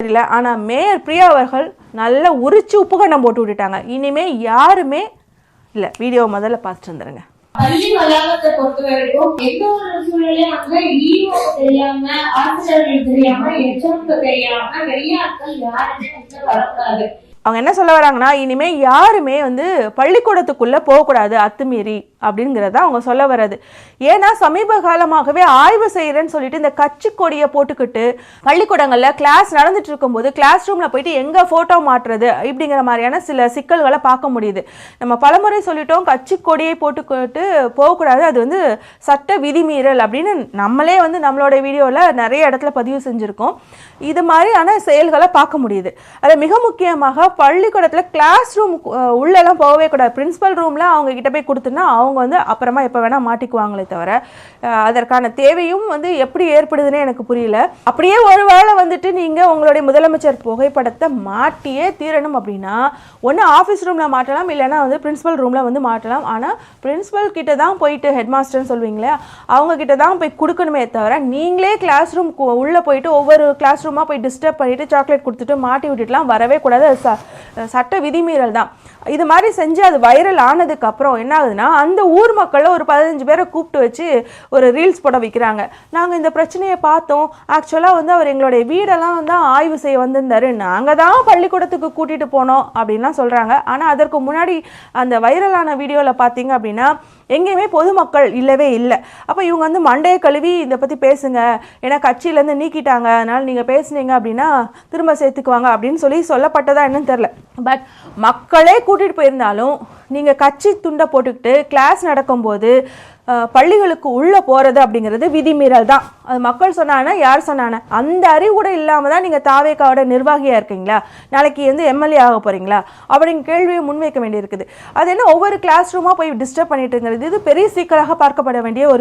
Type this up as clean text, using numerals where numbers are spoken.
தெரியல. ஆனால் மேயர் பிரியா அவர்கள் நல்ல உரிச்சு உப்புக்கண்டம் போட்டு விட்டுட்டாங்க. இனிமே யாருமே இல்லை. வீடியோ முதல்ல பார்த்துட்டு வந்துருங்க. பள்ளி வளாகத்தை பொறுத்த வரைக்கும் எந்த ஒரு சூழ்நிலையும் வந்து ஈஓ தெரியாம, ஆசிரியர்கள் தெரியாம, எச்எம்க்கு தெரியாம வெளியாட்கள் யாருமே வந்து வரக்கூடாது. அவங்க என்ன சொல்ல வராங்கன்னா, இனிமே யாருமே வந்து பள்ளிக்கூடத்துக்குள்ள போகக்கூடாது அத்துமீறி அப்படிங்கிறத அவங்க சொல்ல வர்றது. ஏன்னா சமீப காலமாகவே ஆய்வு செய்யறேன்னு சொல்லிட்டு இந்த கட்சி கொடியை போட்டுக்கிட்டு பள்ளிக்கூடங்களில் கிளாஸ் நடந்துட்டு இருக்கும்போது கிளாஸ் ரூம்ல போயிட்டு எங்க போட்டோ மாட்டுறது இப்படிங்கிற மாதிரியான சில சிக்கல்களை பார்க்க முடியுது. நம்ம பலமுறை சொல்லிட்டோம், கட்சி கொடியை போட்டுக்கிட்டு போகக்கூடாது, அது வந்து சட்ட விதிமீறல் அப்படின்னு நம்மளே வந்து நம்மளோட வீடியோவில் நிறைய இடத்துல பதிவு செஞ்சுருக்கோம். இது மாதிரியான செயல்களை பார்க்க முடியுது. அது மிக முக்கியமாக பள்ளிக்கூடத்தில் கிளாஸ் ரூம் உள்ளெல்லாம் போகவே கூடாது. பிரின்சிபல் ரூம்ல அவங்க கிட்ட போய் கொடுத்துன்னா அவங்க வந்து அப்புறமா எப்போ வேணால் மாட்டிக்குவாங்களே தவிர அதற்கான தேவையும் வந்து எப்படி ஏற்படுதுன்னே எனக்கு புரியல. அப்படியே ஒரு வேளை வந்துட்டு நீங்கள் உங்களுடைய முதலமைச்சர் புகைப்படத்தை மாட்டியே தீரணும் அப்படின்னா ஒன்று ஆஃபீஸ் ரூமில் மாட்டலாம், இல்லைன்னா வந்து பிரின்சிபல் ரூமில் வந்து மாட்டலாம். ஆனால் பிரின்சிபல் கிட்ட தான் போயிட்டு ஹெட் மாஸ்டர்னு சொல்வீங்களே அவங்க கிட்ட தான் போய் கொடுக்கணுமே தவிர நீங்களே கிளாஸ் ரூம் உள்ளே போயிட்டு ஒவ்வொரு கிளாஸ் ரூமாக போய் டிஸ்டர்ப் பண்ணிவிட்டு சாக்லேட் கொடுத்துட்டு மாட்டி விட்டுட்டுலாம் வரவே கூடாது. சட்ட விதிமீறல் தான். இது மாதிரி செஞ்சு அது வைரல் ஆனதுக்கு அப்புறம் என்ன ஆகுதுன்னா, அந்த ஊர் மக்களில் ஒரு 15 பேரை கூப்பிட்டு வச்சு ஒரு ரீல்ஸ் போட வைக்கிறாங்க. நாங்கள் இந்த பிரச்சனையை பார்த்தோம், ஆக்சுவலாக வந்து அவர் எங்களுடைய வீடெல்லாம் தான் ஆய்வு செய்ய வந்திருந்தாரு, நாங்கள் தான் பள்ளிக்கூடத்துக்கு கூட்டிகிட்டு போனோம் அப்படின்லாம் சொல்கிறாங்க. ஆனால் அதற்கு முன்னாடி அந்த வைரலான வீடியோவில் பார்த்தீங்க அப்படின்னா எங்கேயுமே பொதுமக்கள் இல்லவே இல்லை. அப்போ இவங்க வந்து மண்டையை கழுவி இதை பற்றி பேசுங்க, ஏன்னா கட்சியிலேருந்து நீக்கிட்டாங்க, அதனால் நீங்கள் பேசுனீங்க அப்படின்னா திரும்ப சேர்த்துக்குவாங்க அப்படின்னு சொல்லப்பட்டதா என்னன்னு தெரில. பட் மக்களே கூட்டிகிட்டு போயிருந்தாலும் நீங்கள் கட்சி துண்டை போட்டுக்கிட்டு கிளாஸ் நடக்கும்போது பள்ளிகளுக்கு உள்ளே போகிறது அப்படிங்கிறது விதிமீறல் தான். அது மக்கள் சொன்னாங்கன்னா யார் சொன்னாங்க? அந்த அறிவு கூட இல்லாமல் தான் நீங்கள் தாவேக்காவோட நிர்வாகியாக இருக்கீங்களா, நாளைக்கு வந்து எம்எல்ஏ ஆக போகிறீங்களா அப்படிங்கிற கேள்வியை முன்வைக்க வேண்டியிருக்குது. அது என்ன ஒவ்வொரு கிளாஸ் ரூமாக போய் டிஸ்டர்ப் பண்ணிட்டுங்கிறது இது பெரிய சீக்கிரமாக பார்க்கப்பட வேண்டிய ஒரு